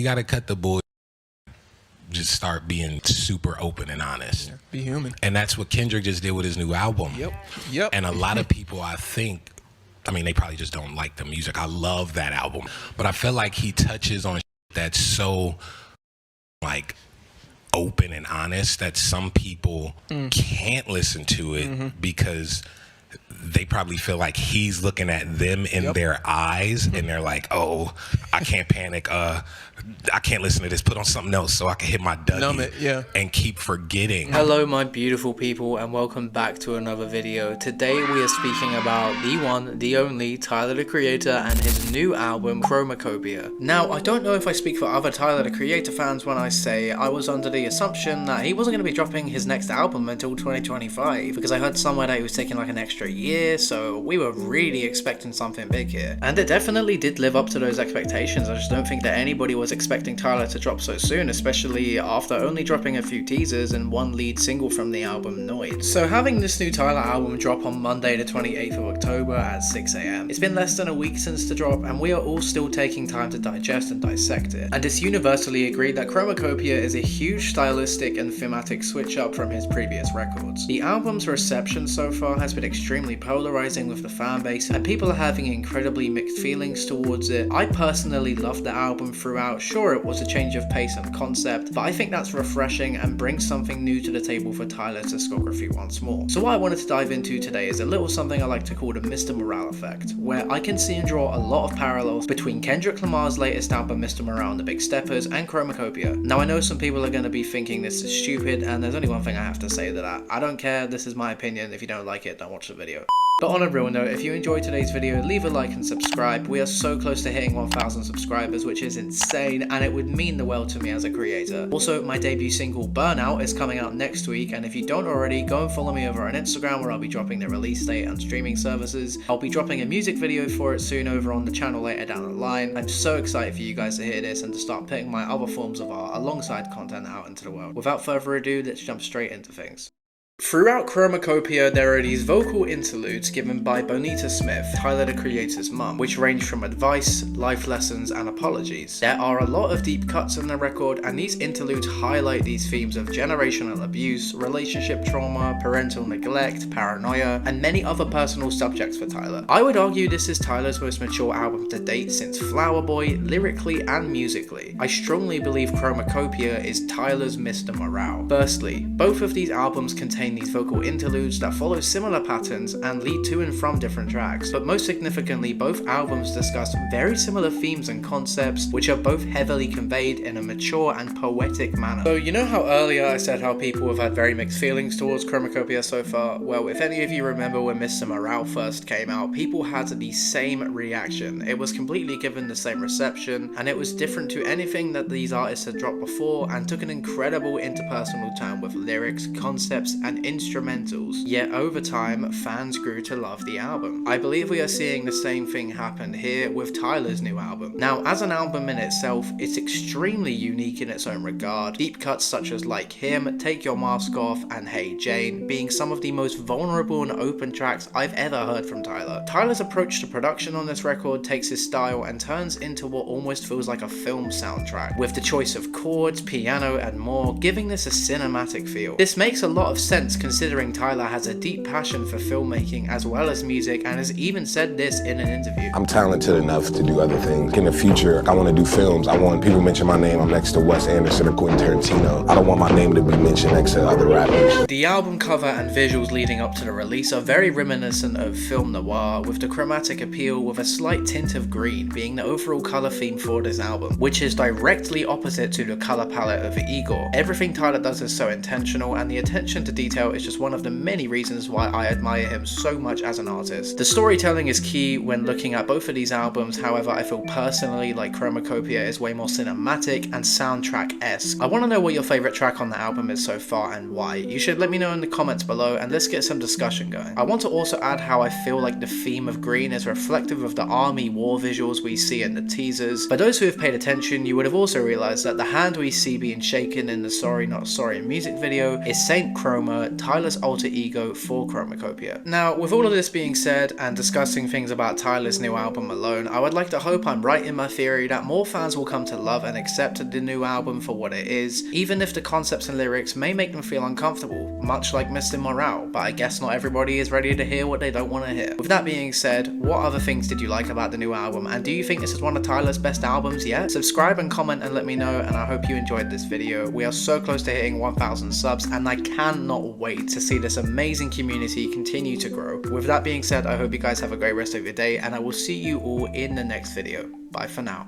You gotta cut the bull. Just start being super open and honest. Yeah, be human. And that's what Kendrick just did with his new album. Yep. And a lot of people, I think, I mean, they probably just don't like the music. I love that album. But I feel like he touches on that's so, like, open and honest that some people can't listen to it because they probably feel like he's looking at them in their eyes and they're like, oh, I can't panic. I can't listen to this. Put on something else so I can hit my Dougie and keep forgetting. Hello, my beautiful people, and welcome back to another video. Today we are speaking about the one, the only, Tyler the Creator and his new album, CHROMAKOPIA. Now, I don't know if I speak for other Tyler the Creator fans when I say I was under the assumption that he wasn't going to be dropping his next album until 2025, because I heard somewhere that he was taking like an extra year, so we were really expecting something big here. And it definitely did live up to those expectations. I just don't think that anybody was expecting Tyler to drop so soon, especially after only dropping a few teasers and one lead single from the album, Noid. So having this new Tyler album drop on Monday the 28th of October at 6 AM, it's been less than a week since the drop and we are all still taking time to digest and dissect it. And it's universally agreed that CHROMAKOPIA is a huge stylistic and thematic switch up from his previous records. The album's reception so far has been extremely polarizing with the fan base and people are having incredibly mixed feelings towards it. I personally loved the album throughout. Sure, it was a change of pace and concept, but I think that's refreshing and brings something new to the table for Tyler's discography once more. So what I wanted to dive into today is a little something I like to call the Mr. Morale effect, where I can see and draw a lot of parallels between Kendrick Lamar's latest album Mr. Morale and the Big Steppers and CHROMAKOPIA. Now I know some people are going to be thinking this is stupid, and there's only one thing I have to say to that. I don't care, this is my opinion. If you don't like it, don't watch the video. But on a real note, if you enjoyed today's video, leave a like and subscribe. We are so close to hitting 1,000 subscribers, which is insane, and it would mean the world to me as a creator. Also, my debut single, Burnout, is coming out next week, and if you don't already, go and follow me over on Instagram, where I'll be dropping the release date and streaming services. I'll be dropping a music video for it soon over on the channel later down the line. I'm so excited for you guys to hear this and to start putting my other forms of art alongside content out into the world. Without further ado, let's jump straight into things. Throughout CHROMAKOPIA, there are these vocal interludes given by Bonita Smith, Tyler the Creator's mum, which range from advice, life lessons, and apologies. There are a lot of deep cuts in the record, and these interludes highlight these themes of generational abuse, relationship trauma, parental neglect, paranoia, and many other personal subjects for Tyler. I would argue this is Tyler's most mature album to date since Flower Boy, lyrically and musically. I strongly believe CHROMAKOPIA is Tyler's Mr. Morale. Firstly, both of these albums contain these vocal interludes that follow similar patterns and lead to and from different tracks, but most significantly, both albums discuss very similar themes and concepts, which are both heavily conveyed in a mature and poetic manner. So you know how earlier I said how people have had very mixed feelings towards CHROMAKOPIA so far? Well, if any of you remember when Mr. Morale first came out, people had the same reaction. It was completely given the same reception, and it was different to anything that these artists had dropped before, and took an incredible interpersonal turn with lyrics, concepts, and instrumentals. Yet over time, fans grew to love the album. I believe we are seeing the same thing happen here with Tyler's new album. Now, as an album in itself, it's extremely unique in its own regard. Deep cuts such as Like Him, Take Your Mask Off, and Hey Jane being some of the most vulnerable and open tracks I've ever heard from Tyler. Tyler's approach to production on this record takes his style and turns into what almost feels like a film soundtrack, with the choice of chords, piano, and more, giving this a cinematic feel. This makes a lot of sense considering Tyler has a deep passion for filmmaking as well as music, and has even said this in an interview. I'm talented enough to do other things. In the future, I want to do films. I want people to mention my name. I'm next to Wes Anderson or Quentin Tarantino. I don't want my name to be mentioned next to other rappers. The album cover and visuals leading up to the release are very reminiscent of film noir, with the chromatic appeal with a slight tint of green being the overall color theme for this album, which is directly opposite to the color palette of Igor. Everything Tyler does is so intentional, and the attention to detail is just one of the many reasons why I admire him so much as an artist. The storytelling is key when looking at both of these albums, however I feel personally like CHROMAKOPIA is way more cinematic and soundtrack-esque. I want to know what your favourite track on the album is so far and why. You should let me know in the comments below and let's get some discussion going. I want to also add how I feel like the theme of green is reflective of the army war visuals we see in the teasers. For those who have paid attention, you would have also realised that the hand we see being shaken in the Sorry Not Sorry music video is Saint Chroma, Tyler's alter ego for CHROMAKOPIA. Now, with all of this being said and discussing things about Tyler's new album alone, I would like to hope I'm right in my theory that more fans will come to love and accept the new album for what it is, even if the concepts and lyrics may make them feel uncomfortable, much like Mr. Morale, but I guess not everybody is ready to hear what they don't want to hear. With that being said, what other things did you like about the new album, and do you think this is one of Tyler's best albums yet? Subscribe and comment and let me know, and I hope you enjoyed this video. We are so close to hitting 1,000 subs, and I cannot wait to see this amazing community continue to grow. With that being said, I hope you guys have a great rest of your day, and I will see you all in the next video. Bye for now.